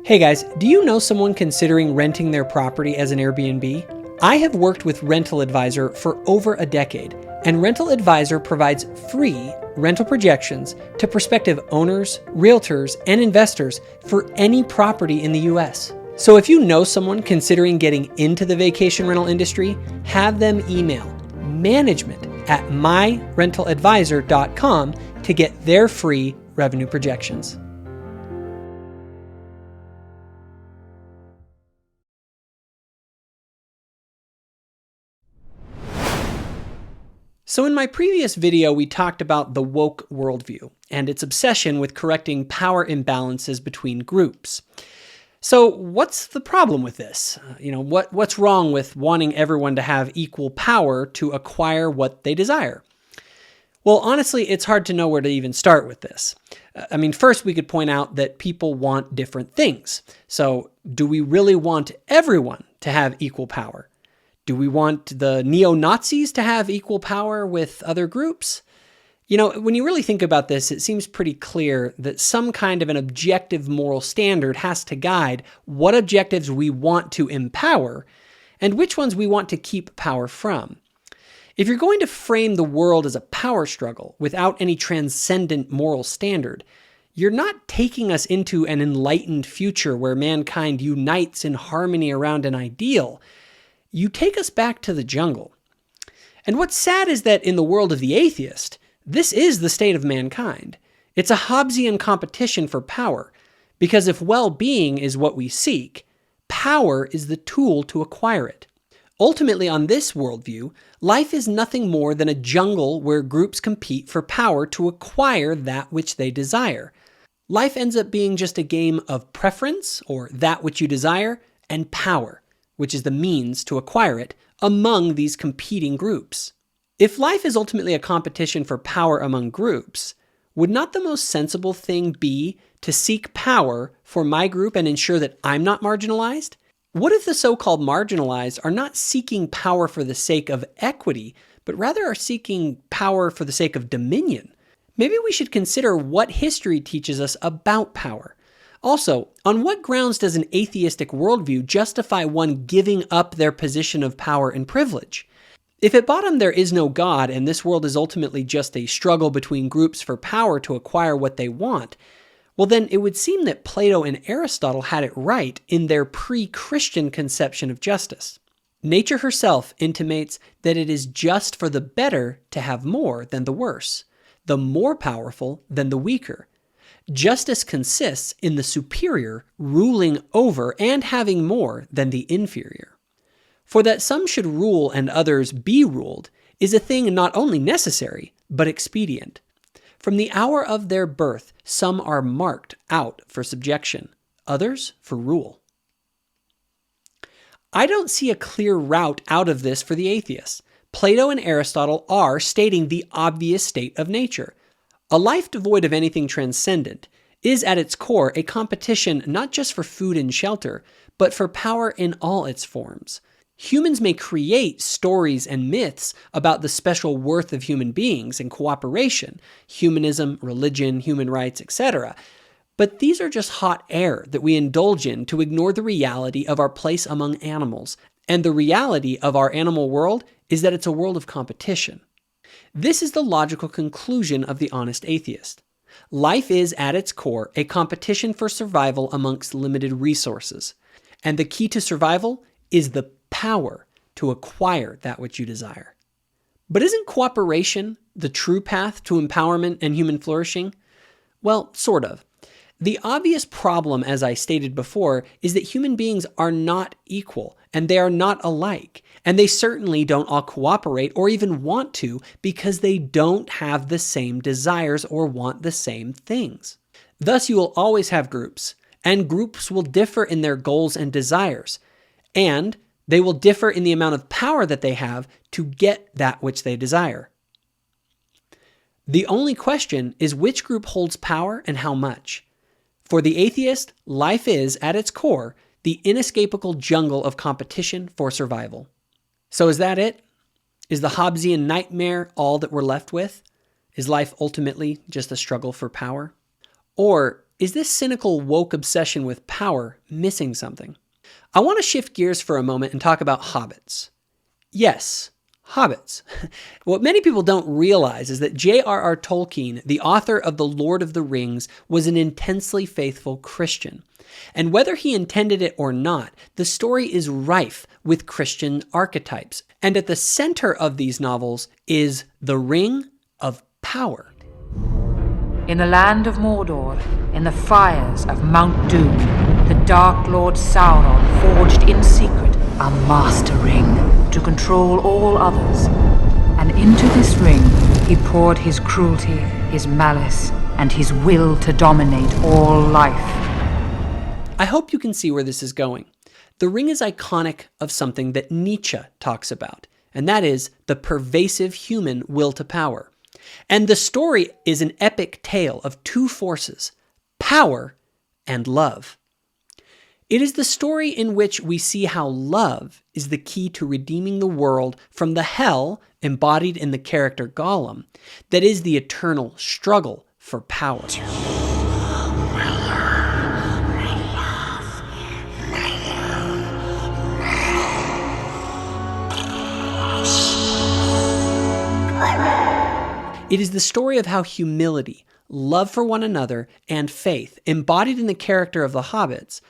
Hey guys, do you know someone considering renting their property as an Airbnb? I have worked with Rental Advisor for over a decade, and Rental Advisor provides free rental projections to prospective owners, realtors, and investors for any property in the US. So if you know someone considering getting into the vacation rental industry, have them email management@myrentaladvisor.com to get their free revenue projections. So in my previous video, we talked about the woke worldview and its obsession with correcting power imbalances between groups. So what's the problem with this? What's wrong with wanting everyone to have equal power to acquire what they desire? Well, honestly, it's hard to know where to even start with this. First we could point out that people want different things. So do we really want everyone to have equal power? Do we want the neo-Nazis to have equal power with other groups? When you really think about this, it seems pretty clear that some kind of an objective moral standard has to guide what objectives we want to empower and which ones we want to keep power from. If you're going to frame the world as a power struggle without any transcendent moral standard, you're not taking us into an enlightened future where mankind unites in harmony around an ideal. You take us back to the jungle. And what's sad is that in the world of the atheist, this is the state of mankind. It's a Hobbesian competition for power, because if well-being is what we seek, power is the tool to acquire it. Ultimately, on this worldview, life is nothing more than a jungle where groups compete for power to acquire that which they desire. Life ends up being just a game of preference, or that which you desire, and power, which is the means to acquire it, among these competing groups. If life is ultimately a competition for power among groups, would not the most sensible thing be to seek power for my group and ensure that I'm not marginalized? What if the so-called marginalized are not seeking power for the sake of equity, but rather are seeking power for the sake of dominion? Maybe we should consider what history teaches us about power. Also, on what grounds does an atheistic worldview justify one giving up their position of power and privilege? If at bottom there is no God and this world is ultimately just a struggle between groups for power to acquire what they want, well then it would seem that Plato and Aristotle had it right in their pre-Christian conception of justice. Nature herself intimates that it is just for the better to have more than the worse, the more powerful than the weaker. Justice consists in the superior ruling over and having more than the inferior. For that some should rule and others be ruled is a thing not only necessary, but expedient. From the hour of their birth, some are marked out for subjection, others for rule. I don't see a clear route out of this for the atheists. Plato and Aristotle are stating the obvious state of nature. A life devoid of anything transcendent is at its core a competition not just for food and shelter, but for power in all its forms. Humans may create stories and myths about the special worth of human beings and cooperation, humanism, religion, human rights, etc. But these are just hot air that we indulge in to ignore the reality of our place among animals. And the reality of our animal world is that it's a world of competition. This is the logical conclusion of the honest atheist. Life is, at its core, a competition for survival amongst limited resources. And the key to survival is the power to acquire that which you desire. But isn't cooperation the true path to empowerment and human flourishing? Well, sort of. The obvious problem, as I stated before, is that human beings are not equal, and they are not alike, and they certainly don't all cooperate or even want to because they don't have the same desires or want the same things. Thus, you will always have groups, and groups will differ in their goals and desires, and they will differ in the amount of power that they have to get that which they desire. The only question is which group holds power and how much. For the atheist, life is, at its core, the inescapable jungle of competition for survival. So is that it? Is the Hobbesian nightmare all that we're left with? Is life ultimately just a struggle for power? Or is this cynical woke obsession with power missing something? I want to shift gears for a moment and talk about hobbits. Yes, hobbits. What many people don't realize is that J.R.R. Tolkien, the author of The Lord of the Rings, was an intensely faithful Christian. And whether he intended it or not, the story is rife with Christian archetypes. And at the center of these novels is the Ring of Power. In the land of Mordor, in the fires of Mount Doom, the Dark Lord Sauron forged in secret a master ring to control all others. And into this ring he poured his cruelty, his malice, and his will to dominate all life. I hope you can see where this is going. The ring is iconic of something that Nietzsche talks about, and that is the pervasive human will to power. And the story is an epic tale of two forces, power and love. It is the story in which we see how love is the key to redeeming the world from the hell embodied in the character Gollum, that is the eternal struggle for power. It is the story of how humility, love for one another, and faith, embodied in the character of the hobbits,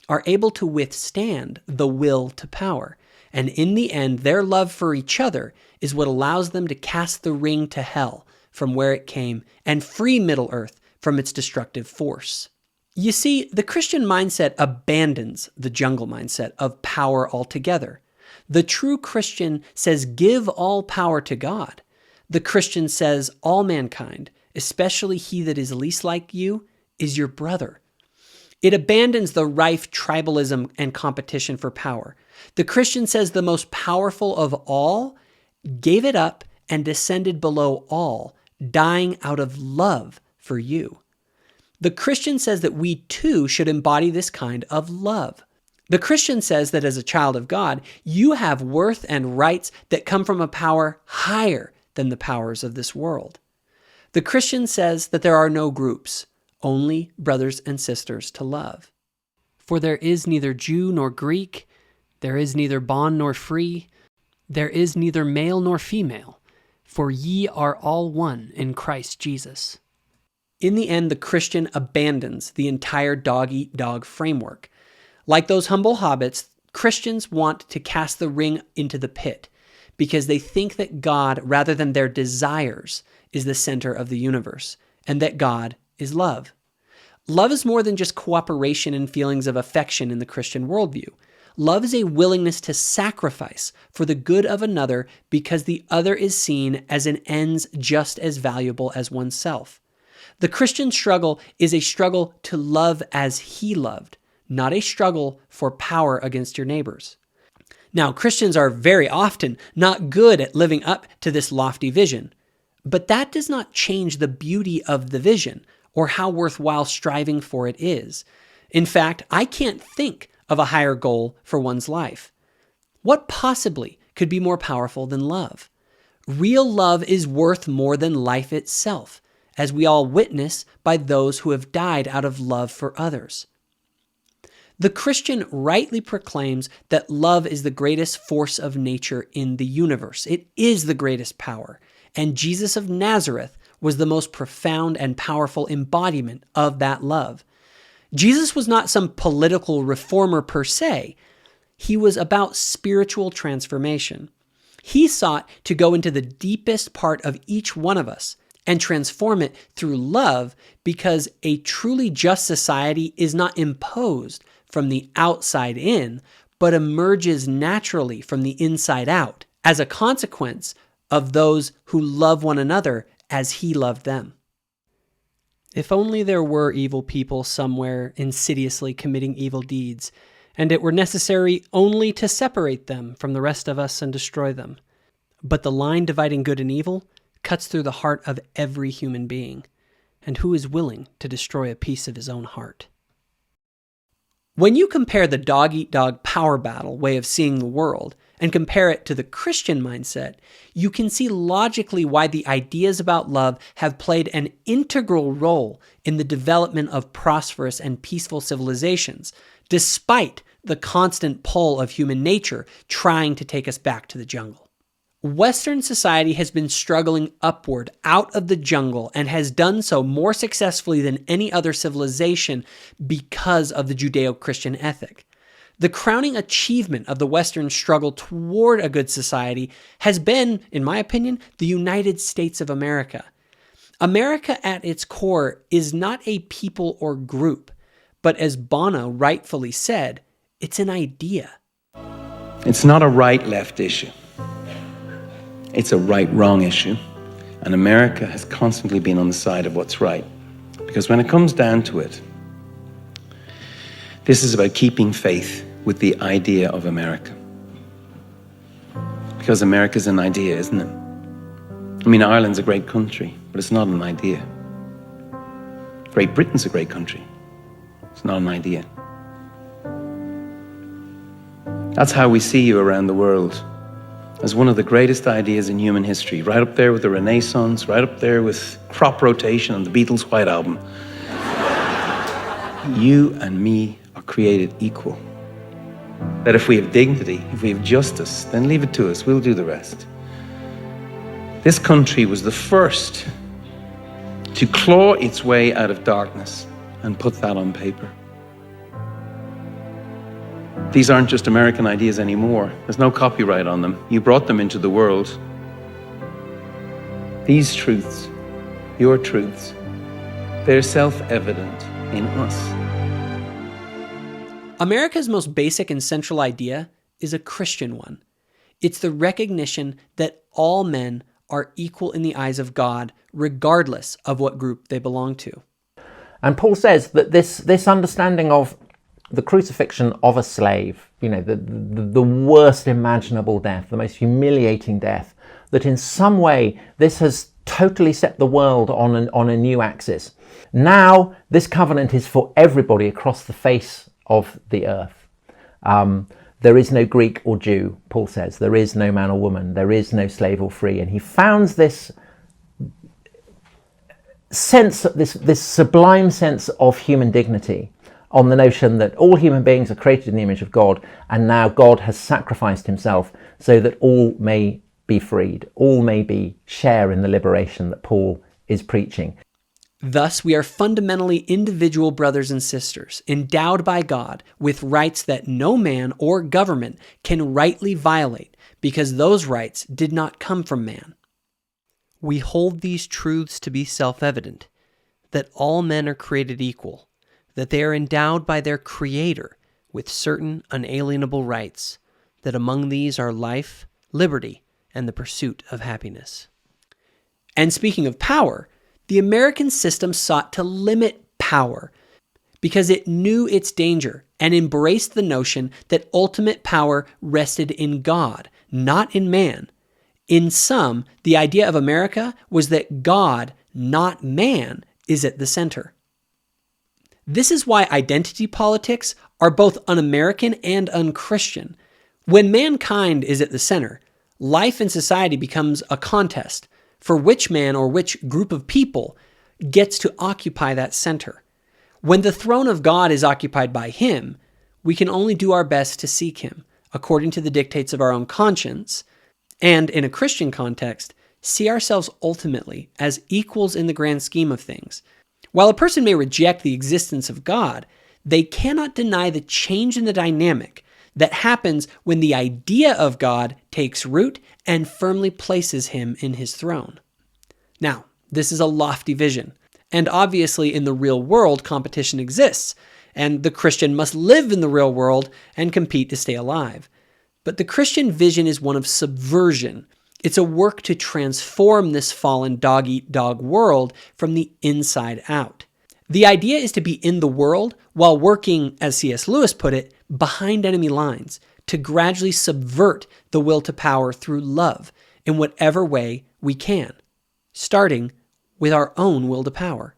are able to withstand the will to power. And in the end, their love for each other is what allows them to cast the ring to hell from where it came and free Middle-earth from its destructive force. You see, the Christian mindset abandons the jungle mindset of power altogether. The true Christian says, give all power to God. The Christian says all mankind, especially he that is least like you, is your brother. It abandons the rife tribalism and competition for power. The Christian says the most powerful of all gave it up and descended below all, dying out of love for you. The Christian says that we too should embody this kind of love. The Christian says that as a child of God, you have worth and rights that come from a power higher than the powers of this world. The Christian says that there are no groups, only brothers and sisters to love. For there is neither Jew nor Greek, there is neither bond nor free, there is neither male nor female, for ye are all one in Christ Jesus. In the end, the Christian abandons the entire dog-eat-dog framework. Like those humble hobbits, Christians want to cast the ring into the pit, because they think that God, rather than their desires, is the center of the universe, and that God is love. Love is more than just cooperation and feelings of affection in the Christian worldview. Love is a willingness to sacrifice for the good of another because the other is seen as an ends just as valuable as oneself. The Christian struggle is a struggle to love as he loved, not a struggle for power against your neighbors. Now, Christians are very often not good at living up to this lofty vision, but that does not change the beauty of the vision or how worthwhile striving for it is. In fact, I can't think of a higher goal for one's life. What possibly could be more powerful than love? Real love is worth more than life itself, as we all witness by those who have died out of love for others. The Christian rightly proclaims that love is the greatest force of nature in the universe. It is the greatest power, and Jesus of Nazareth was the most profound and powerful embodiment of that love. Jesus was not some political reformer per se. He was about spiritual transformation. He sought to go into the deepest part of each one of us and transform it through love, because a truly just society is not imposed from the outside in, but emerges naturally from the inside out as a consequence of those who love one another as he loved them. If only there were evil people somewhere insidiously committing evil deeds, and it were necessary only to separate them from the rest of us and destroy them. But the line dividing good and evil cuts through the heart of every human being, and who is willing to destroy a piece of his own heart? When you compare the dog-eat-dog power battle way of seeing the world and compare it to the Christian mindset, you can see logically why the ideas about love have played an integral role in the development of prosperous and peaceful civilizations, despite the constant pull of human nature trying to take us back to the jungle. Western society has been struggling upward out of the jungle and has done so more successfully than any other civilization because of the Judeo-Christian ethic. The crowning achievement of the Western struggle toward a good society has been, in my opinion, the United States of America. America at its core is not a people or group, but as Bono rightfully said, it's an idea. It's not a right-left issue. It's a right-wrong issue. And America has constantly been on the side of what's right. Because when it comes down to it, this is about keeping faith with the idea of America. Because America's an idea, isn't it? I mean, Ireland's a great country, but it's not an idea. Great Britain's a great country. It's not an idea. That's how we see you around the world, as one of the greatest ideas in human history, right up there with the Renaissance, right up there with crop rotation and the Beatles' White Album. You and me are created equal. That if we have dignity, if we have justice, then leave it to us, we'll do the rest. This country was the first to claw its way out of darkness and put that on paper. These aren't just American ideas anymore. There's no copyright on them. You brought them into the world. These truths, your truths, they're self-evident in us. America's most basic and central idea is a Christian one. It's the recognition that all men are equal in the eyes of God, regardless of what group they belong to. And Paul says that this understanding of the crucifixion of a slave, the worst imaginable death, the most humiliating death, that in some way this has totally set the world on a new axis. Now this covenant is for everybody across the face of the earth. There is no Greek or Jew, Paul says. There is no man or woman. There is no slave or free. And he founds this sense, this sublime sense of human dignity on the notion that all human beings are created in the image of God, and now God has sacrificed himself so that all may be freed, all may share in the liberation that Paul is preaching. Thus, we are fundamentally individual brothers and sisters, endowed by God with rights that no man or government can rightly violate, because those rights did not come from man. We hold these truths to be self-evident, that all men are created equal, that they are endowed by their Creator with certain unalienable rights, that among these are life, liberty, and the pursuit of happiness. And speaking of power, the American system sought to limit power because it knew its danger and embraced the notion that ultimate power rested in God, not in man. In sum, the idea of America was that God, not man, is at the center. This is why identity politics are both un-American and un-Christian. When mankind is at the center, life and society becomes a contest for which man or which group of people gets to occupy that center. When the throne of God is occupied by him, we can only do our best to seek him, according to the dictates of our own conscience, and in a Christian context, see ourselves ultimately as equals in the grand scheme of things. While a person may reject the existence of God, they cannot deny the change in the dynamic that happens when the idea of God takes root and firmly places him in his throne. Now, this is a lofty vision, and obviously in the real world competition exists, and the Christian must live in the real world and compete to stay alive. But the Christian vision is one of subversion. It's a work to transform this fallen dog-eat-dog world from the inside out. The idea is to be in the world while working, as C.S. Lewis put it, behind enemy lines, to gradually subvert the will to power through love in whatever way we can, starting with our own will to power.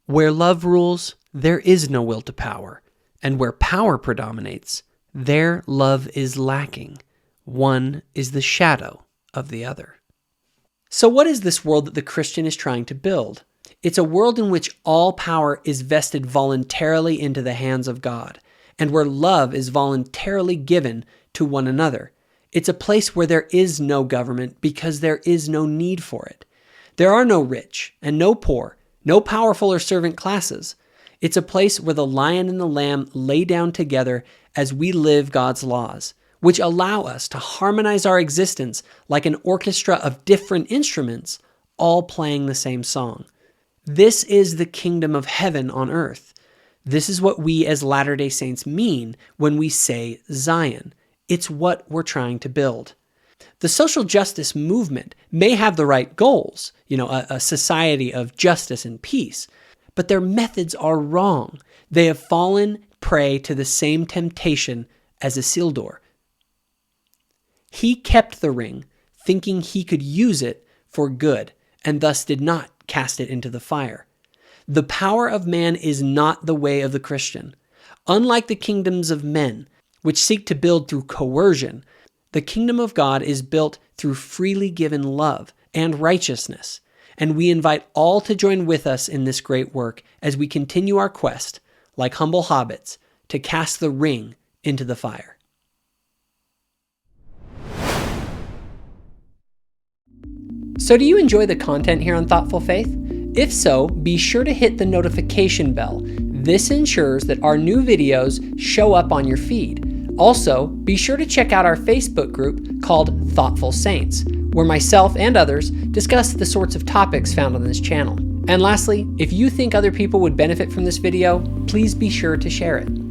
Where love rules, there is no will to power, and where power predominates, there love is lacking. One is the shadow of the other. So what is this world that the Christian is trying to build? It's a world in which all power is vested voluntarily into the hands of God, and where love is voluntarily given to one another. It's a place where there is no government because there is no need for it. There are no rich and no poor, no powerful or servant classes. It's a place where the lion and the lamb lay down together as we live God's laws, which allow us to harmonize our existence like an orchestra of different instruments, all playing the same song. This is the kingdom of heaven on earth. This is what we as Latter-day Saints mean when we say Zion. It's what we're trying to build. The social justice movement may have the right goals, a society of justice and peace, but their methods are wrong. They have fallen prey to the same temptation as Isildur. He kept the ring, thinking he could use it for good, and thus did not cast it into the fire. The power of man is not the way of the Christian. Unlike the kingdoms of men, which seek to build through coercion, the kingdom of God is built through freely given love and righteousness, and we invite all to join with us in this great work as we continue our quest, like humble hobbits, to cast the ring into the fire. So do you enjoy the content here on Thoughtful Faith? If so, be sure to hit the notification bell. This ensures that our new videos show up on your feed. Also, be sure to check out our Facebook group called Thoughtful Saints, where myself and others discuss the sorts of topics found on this channel. And lastly, if you think other people would benefit from this video, please be sure to share it.